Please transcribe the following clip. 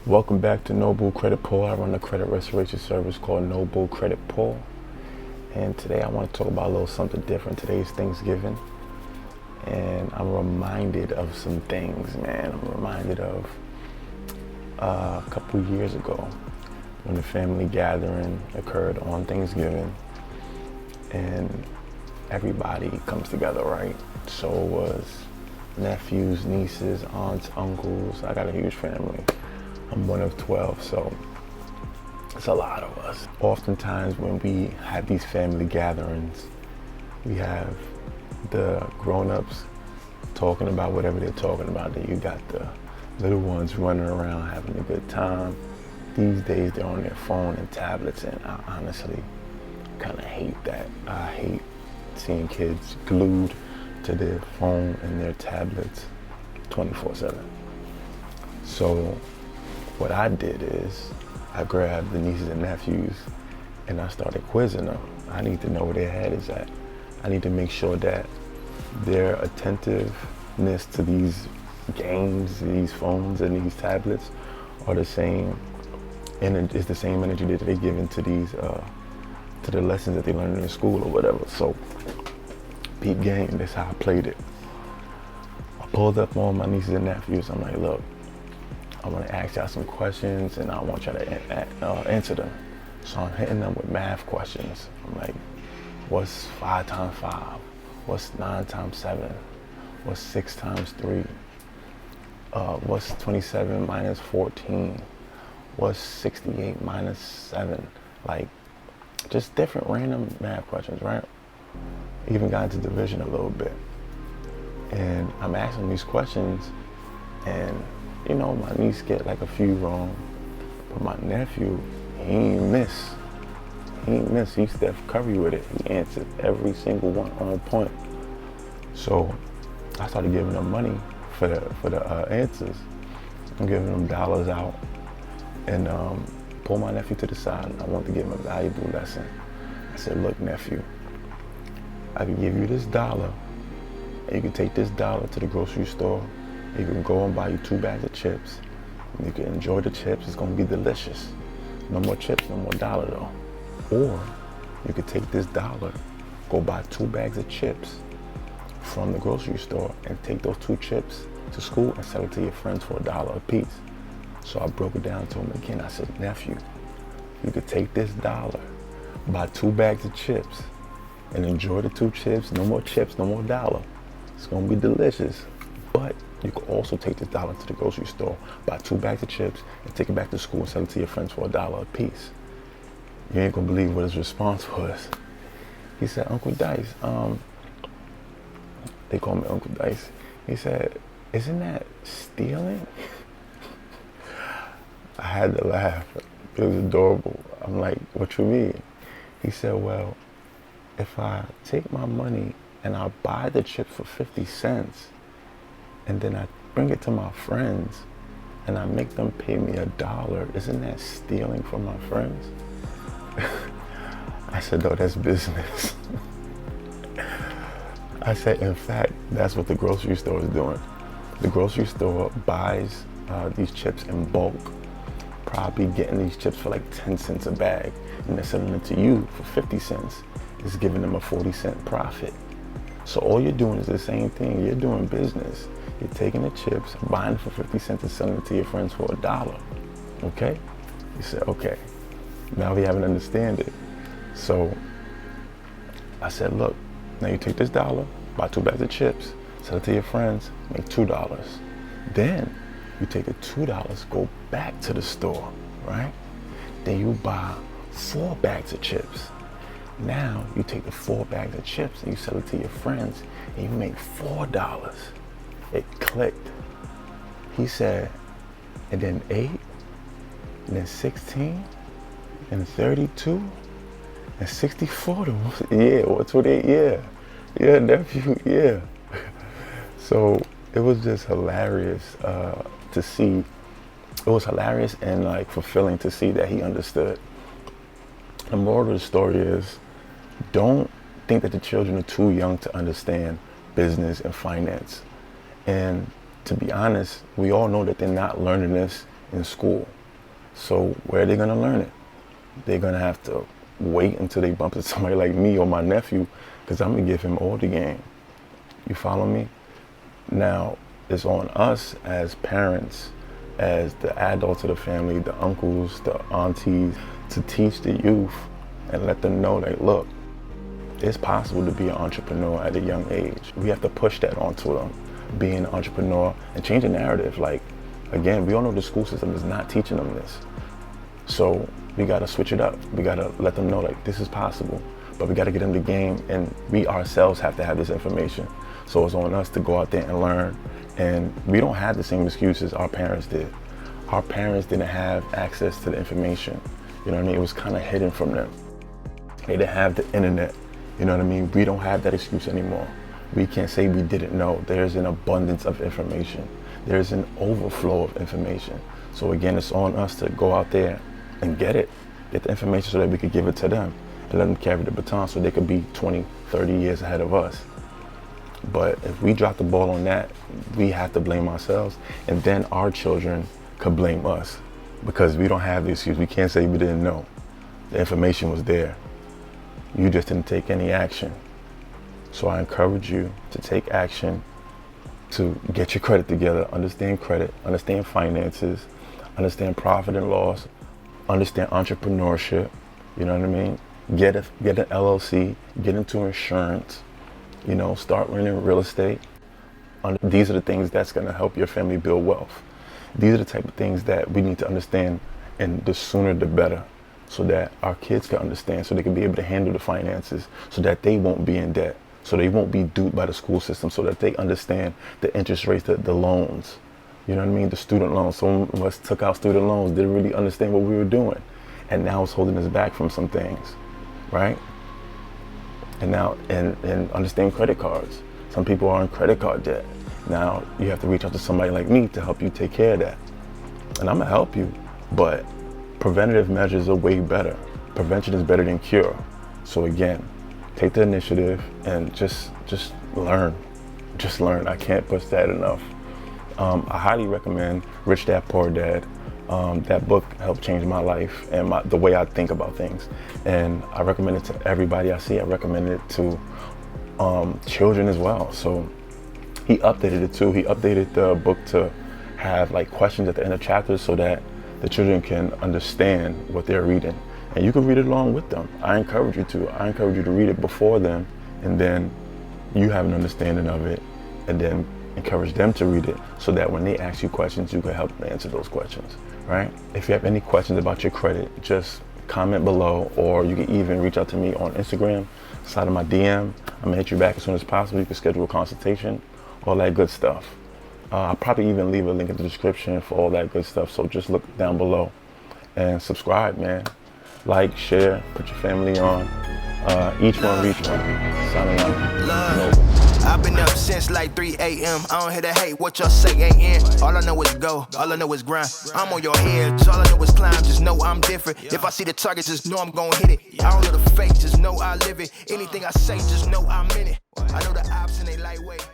Welcome back to No Bull Credit Pull. I run a credit restoration service called No Bull Credit Pull. And today I want to talk about a little something different. Today's Thanksgiving. And I'm reminded of some things, man. I'm reminded of a couple years ago when the family gathering occurred on Thanksgiving. And everybody comes together, right? So it was nephews, nieces, aunts, uncles. I got a huge family. I'm one of 12, so it's a lot of us. Oftentimes when we have these family gatherings, we have the grown-ups talking about whatever they're talking about. Then you got the little ones running around having a good time. These days they're on their phone and tablets, and I honestly kind of hate that. I hate seeing kids glued to their phone and their tablets 24/7. So what I did is I grabbed the nieces and nephews and I started quizzing them. I need to know where their head is at. I need to make sure that their attentiveness to these games, these phones and these tablets are the same, and it's the same energy that they give into these to the lessons that they learn in school or whatever. So peep game, that's how I played it. I pulled up on my nieces and nephews. I'm like, look, I want to ask y'all some questions and I want y'all to answer them. So I'm hitting them with math questions. I'm like, what's 5 times 5? What's 9 times 7? What's 6 times 3? What's 27 minus 14? What's 68 minus 7? Like, just different random math questions, right? Even got into division a little bit. And I'm asking these questions, and you know, my niece get like a few wrong, but my nephew, he ain't miss. He's Steph Curry with it. He answered every single one on point. So I started giving them money for the answers. I'm giving them dollars out, and pull my nephew to the side. I want to give him a valuable lesson. I said, look, nephew, I can give you this dollar, and you can take this dollar to the grocery store. You can go and buy you 2 bags of chips. You can enjoy the chips. It's gonna be delicious. No more chips, no more dollar though. Or you could take this dollar, go buy 2 bags of chips from the grocery store and take those 2 chips to school and sell it to your friends for $1 a piece. So I broke it down to him again. I said, nephew, you could take this dollar, buy 2 bags of chips and enjoy the 2 chips. No more chips, no more dollar. It's gonna be delicious. But you could also take this dollar to the grocery store, buy 2 bags of chips, and take it back to school and sell it to your friends for $1 a piece. You ain't gonna believe what his response was. He said, Uncle Dice, they call me Uncle Dice. He said, isn't that stealing? I had to laugh. It was adorable. I'm like, what you mean? He said, well, if I take my money and I buy the chips for 50 cents, and then I bring it to my friends and I make them pay me $1, isn't that stealing from my friends? I said, no, that's business. I said, in fact, that's what the grocery store is doing. The grocery store buys these chips in bulk, probably getting these chips for like 10 cents a bag, and they're selling it to you for 50 cents. It's giving them a 40-cent profit. So all you're doing is the same thing. You're doing business. You're taking the chips, buying it for 50 cents and selling it to your friends for $1. Okay? He said, okay. Now we have an understanding. So I said, look, now you take this dollar, buy 2 bags of chips, sell it to your friends, make $2. Then you take the $2, go back to the store, right? Then you buy 4 bags of chips. Now you take the 4 bags of chips and you sell it to your friends and you make $4. It clicked. He said, and then 8, and then 16, and 32, and 64. Yeah, what's with 8? Yeah, nephew, yeah. So it was just hilarious to see. It was hilarious and like fulfilling to see that he understood. The moral of the story is, don't think that the children are too young to understand business and finance. And to be honest, we all know that they're not learning this in school. So where are they gonna learn it? They're gonna have to wait until they bump into somebody like me or my nephew, because I'm gonna give him all the game. You follow me? Now, it's on us as parents, as the adults of the family, the uncles, the aunties, to teach the youth and let them know that, look, it's possible to be an entrepreneur at a young age. We have to push that onto them, being an entrepreneur and change the narrative. Like, again, we all know the school system is not teaching them this. So we gotta switch it up. We gotta let them know like this is possible, but we gotta get them the game, and we ourselves have to have this information. So it's on us to go out there and learn. And we don't have the same excuses our parents did. Our parents didn't have access to the information. You know what I mean? It was kind of hidden from them. They didn't have the internet. You know what I mean? We don't have that excuse anymore. We can't say we didn't know. There's an abundance of information. There's an overflow of information. So again, it's on us to go out there and get the information so that we could give it to them and let them carry the baton so they could be 20, 30 years ahead of us. But if we drop the ball on that, we have to blame ourselves, and then our children could blame us because we don't have the excuse. We can't say we didn't know. The information was there. You just didn't take any action. So I encourage you to take action, to get your credit together, understand credit, understand finances, understand profit and loss, understand entrepreneurship, you know what I mean? Get an LLC, get into insurance, you know, start learning real estate. These are the things that's gonna help your family build wealth. These are the type of things that we need to understand, and the sooner the better, so that our kids can understand, so they can be able to handle the finances, so that they won't be in debt, so they won't be duped by the school system, so that they understand the interest rates, the loans, you know what I mean, the student loans. Some of us took out student loans, didn't really understand what we were doing, and now it's holding us back from some things, right? And now, and understand credit cards. Some people are in credit card debt. Now you have to reach out to somebody like me to help you take care of that. And I'm gonna help you, but preventative measures are way better. Prevention is better than cure. So again, take the initiative and just learn. Just learn. I can't push that enough. I highly recommend Rich Dad Poor Dad. That book helped change my life and the way I think about things. And I recommend it to everybody I see. I recommend it to children as well. So he updated it too. He updated the book to have like questions at the end of chapters so that the children can understand what they're reading. And you can read it along with them. I encourage you to. I encourage you to read it before them, and then you have an understanding of it, and then encourage them to read it so that when they ask you questions, you can help them answer those questions, right? If you have any questions about your credit, just comment below, or you can even reach out to me on Instagram, slide in my DM. I'm gonna hit you back as soon as possible. You can schedule a consultation, all that good stuff. I'll probably even leave a link in the description for all that good stuff. So just look down below and subscribe, man. Like, share, put your family on. Each one reach one. Signing out. I've been up since like 3 a.m. I don't hear the hate, what y'all say ain't in. All I know is go, all I know is grind. I'm on your head, all I know is climb. Just know I'm different. If I see the target, just know I'm gon' hit it. I don't know the fake, just know I live it. Anything I say, just know I'm in it. I know the ops and they lightweight.